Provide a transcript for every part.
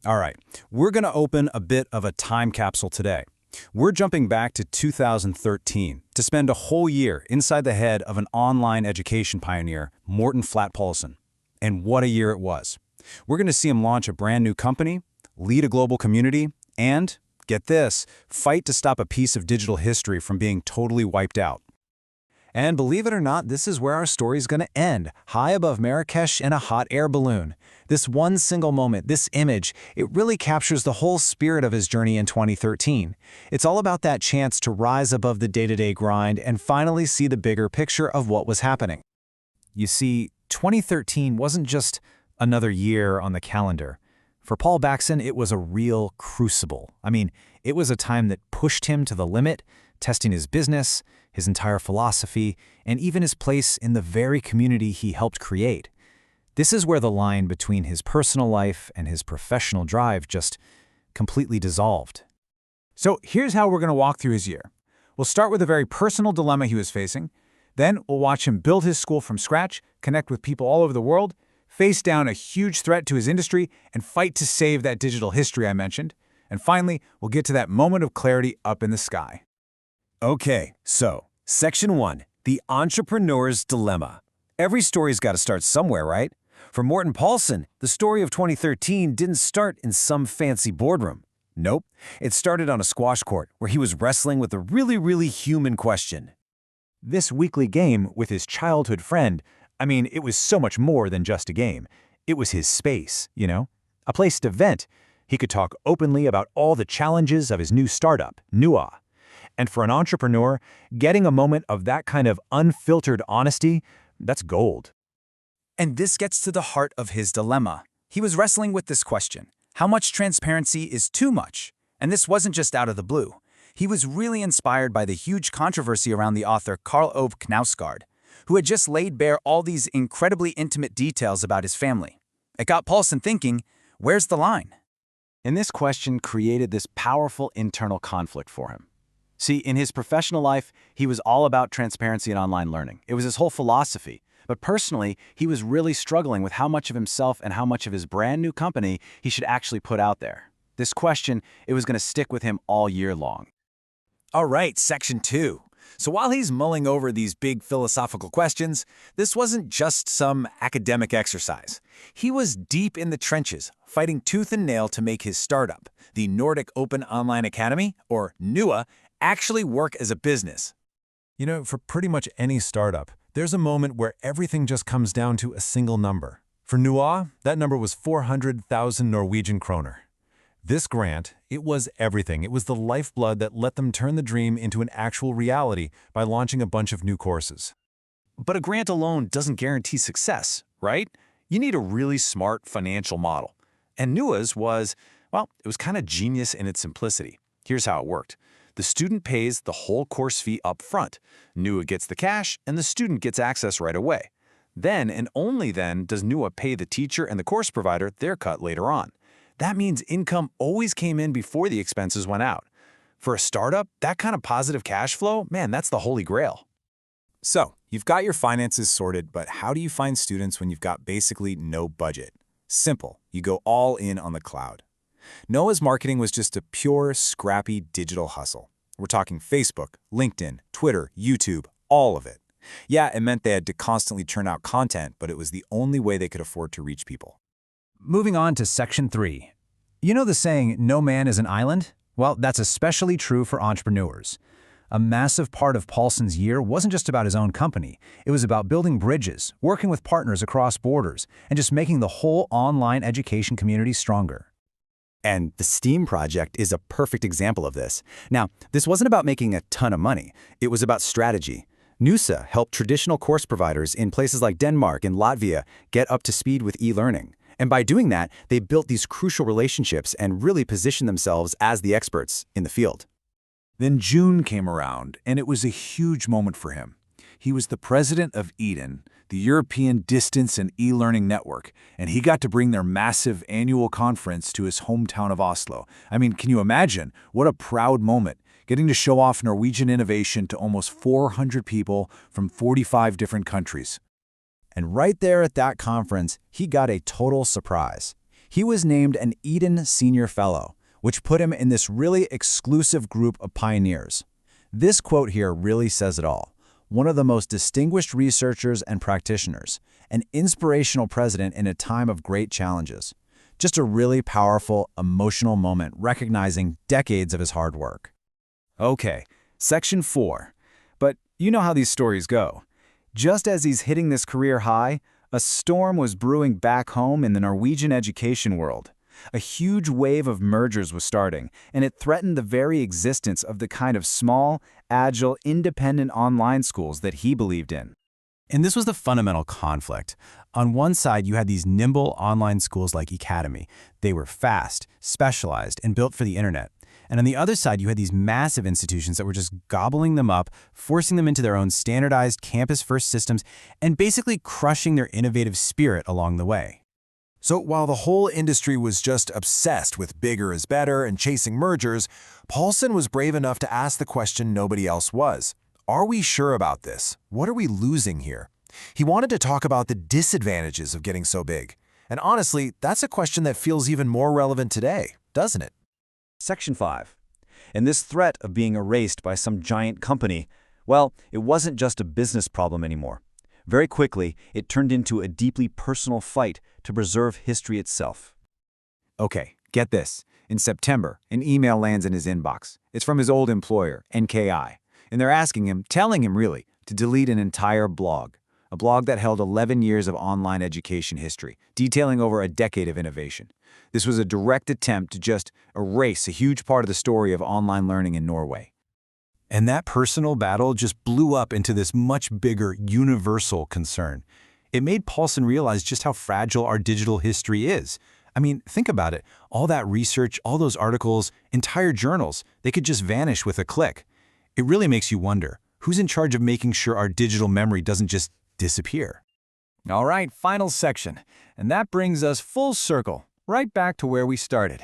All right, we're going to open a bit of a time capsule today. We're jumping back to 2013 to spend a whole year inside the head of an online education pioneer, Morten Flate Paulsen. And what a year it was. We're going to see him launch a brand new company, lead a global community, and, get this, fight to stop a piece of digital history from being totally wiped out. And believe it or not, this is where our story's going to end, high above Marrakesh in a hot air balloon. This one single moment, this image, it really captures the whole spirit of his journey in 2013. It's all about that chance to rise above the day-to-day grind and finally see the bigger picture of what was happening. You see, 2013 wasn't just another year on the calendar. For Paul Paulsen, it was a real crucible. I mean, it was a time that pushed him to the limit, testing his business, his entire philosophy, and even his place in the very community he helped create. This is where the line between his personal life and his professional drive just completely dissolved. So here's how we're going to walk through his year. We'll start with a very personal dilemma he was facing. Then we'll watch him build his school from scratch, connect with people all over the world, face down a huge threat to his industry, and fight to save that digital history I mentioned. And finally, we'll get to that moment of clarity up in the sky. Okay, so Section 1, the entrepreneur's dilemma. Every story's got to start somewhere, right? For Morten Paulsen, the story of 2013 didn't start in some fancy boardroom. Nope, it started on a squash court where he was wrestling with a really human question. This weekly game with his childhood friend, it was so much more than just a game. It was his space, a place to vent. He could talk openly about all the challenges of his new startup, NooA. And for an entrepreneur, getting a moment of that kind of unfiltered honesty, that's gold. And this gets to the heart of his dilemma. He was wrestling with this question: how much transparency is too much? And this wasn't just out of the blue. He was really inspired by the huge controversy around the author Karl Ove Knausgaard, who had just laid bare all these incredibly intimate details about his family. It got Paulsen thinking, where's the line? And this question created this powerful internal conflict for him. See, in his professional life, he was all about transparency and online learning. It was his whole philosophy. But personally, he was really struggling with how much of himself and how much of his brand new company he should actually put out there. This question, it was going to stick with him all year long. All right, Section 2. So while he's mulling over these big philosophical questions, this wasn't just some academic exercise. He was deep in the trenches, fighting tooth and nail to make his startup, the Nordic Open Online Academy, or NooA, actually work as a business. For pretty much any startup, there's a moment where everything just comes down to a single number. For NooA, that number was 400,000 Norwegian kroner. This grant, it was everything. It was the lifeblood that let them turn the dream into an actual reality by launching a bunch of new courses. But a grant alone doesn't guarantee success, right? You need a really smart financial model. And NooA's was, it was kind of genius in its simplicity. Here's how it worked. The student pays the whole course fee up front. NooA gets the cash, and the student gets access right away. Then, and only then, does NooA pay the teacher and the course provider their cut later on. That means income always came in before the expenses went out. For a startup, that kind of positive cash flow, man, that's the holy grail. So, you've got your finances sorted, but how do you find students when you've got basically no budget? Simple. You go all in on the cloud. NooA's marketing was just a pure, scrappy digital hustle. We're talking Facebook, LinkedIn, Twitter, YouTube, all of it. Yeah, it meant they had to constantly churn out content, but it was the only way they could afford to reach people. Moving on to Section 3. You know the saying, no man is an island? Well, that's especially true for entrepreneurs. A massive part of Paulsen's year wasn't just about his own company. It was about building bridges, working with partners across borders, and just making the whole online education community stronger. And the STEAM project is a perfect example of this. Now, this wasn't about making a ton of money. It was about strategy. NooA helped traditional course providers in places like Denmark and Latvia get up to speed with e-learning. And by doing that, they built these crucial relationships and really positioned themselves as the experts in the field. Then June came around, and it was a huge moment for him. He was the president of EDEN, the European Distance and E-Learning Network, and he got to bring their massive annual conference to his hometown of Oslo. Can you imagine? What a proud moment, getting to show off Norwegian innovation to almost 400 people from 45 different countries. And right there at that conference, he got a total surprise. He was named an Eden Senior Fellow, which put him in this really exclusive group of pioneers. This quote here really says it all. One of the most distinguished researchers and practitioners, an inspirational president in a time of great challenges. Just a really powerful, emotional moment recognizing decades of his hard work. Okay, section 4. But you know how these stories go. Just as he's hitting this career high, a storm was brewing back home in the Norwegian education world. A huge wave of mergers was starting, and it threatened the very existence of the kind of small, agile, independent online schools that he believed in. And this was the fundamental conflict. On one side, you had these nimble online schools like Academy. They were fast, specialized, and built for the internet. And on the other side, you had these massive institutions that were just gobbling them up, forcing them into their own standardized campus-first systems, and basically crushing their innovative spirit along the way. So while the whole industry was just obsessed with bigger is better and chasing mergers, Paulsen was brave enough to ask the question nobody else was. Are we sure about this? What are we losing here? He wanted to talk about the disadvantages of getting so big. And honestly, that's a question that feels even more relevant today, doesn't it? Section 5. And this threat of being erased by some giant company, well, it wasn't just a business problem anymore. Very quickly, it turned into a deeply personal fight to preserve history itself. Okay, get this. In September, an email lands in his inbox. It's from his old employer, NKI. And they're asking him, telling him really, to delete an entire blog. A blog that held 11 years of online education history, detailing over a decade of innovation. This was a direct attempt to just erase a huge part of the story of online learning in Norway. And that personal battle just blew up into this much bigger, universal concern. It made Paulsen realize just how fragile our digital history is. I mean, think about it. All that research, all those articles, entire journals, they could just vanish with a click. It really makes you wonder, who's in charge of making sure our digital memory doesn't just disappear? All right, final section. And that brings us full circle, right back to where we started.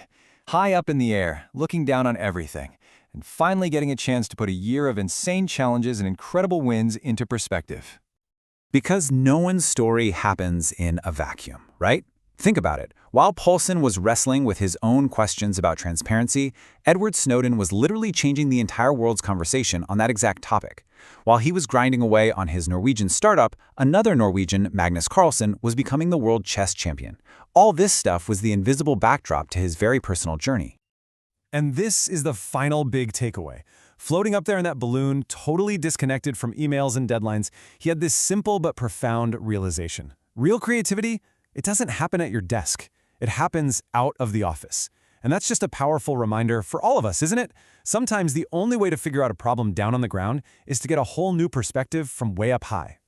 High up in the air, looking down on everything, and finally getting a chance to put a year of insane challenges and incredible wins into perspective. Because no one's story happens in a vacuum, right? Think about it. While Paulsen was wrestling with his own questions about transparency, Edward Snowden was literally changing the entire world's conversation on that exact topic. While he was grinding away on his Norwegian startup, another Norwegian, Magnus Carlsen, was becoming the world chess champion. All this stuff was the invisible backdrop to his very personal journey. And this is the final big takeaway. Floating up there in that balloon, totally disconnected from emails and deadlines, he had this simple but profound realization. Real creativity, it doesn't happen at your desk. It happens out of the office. And that's just a powerful reminder for all of us, isn't it? Sometimes the only way to figure out a problem down on the ground is to get a whole new perspective from way up high.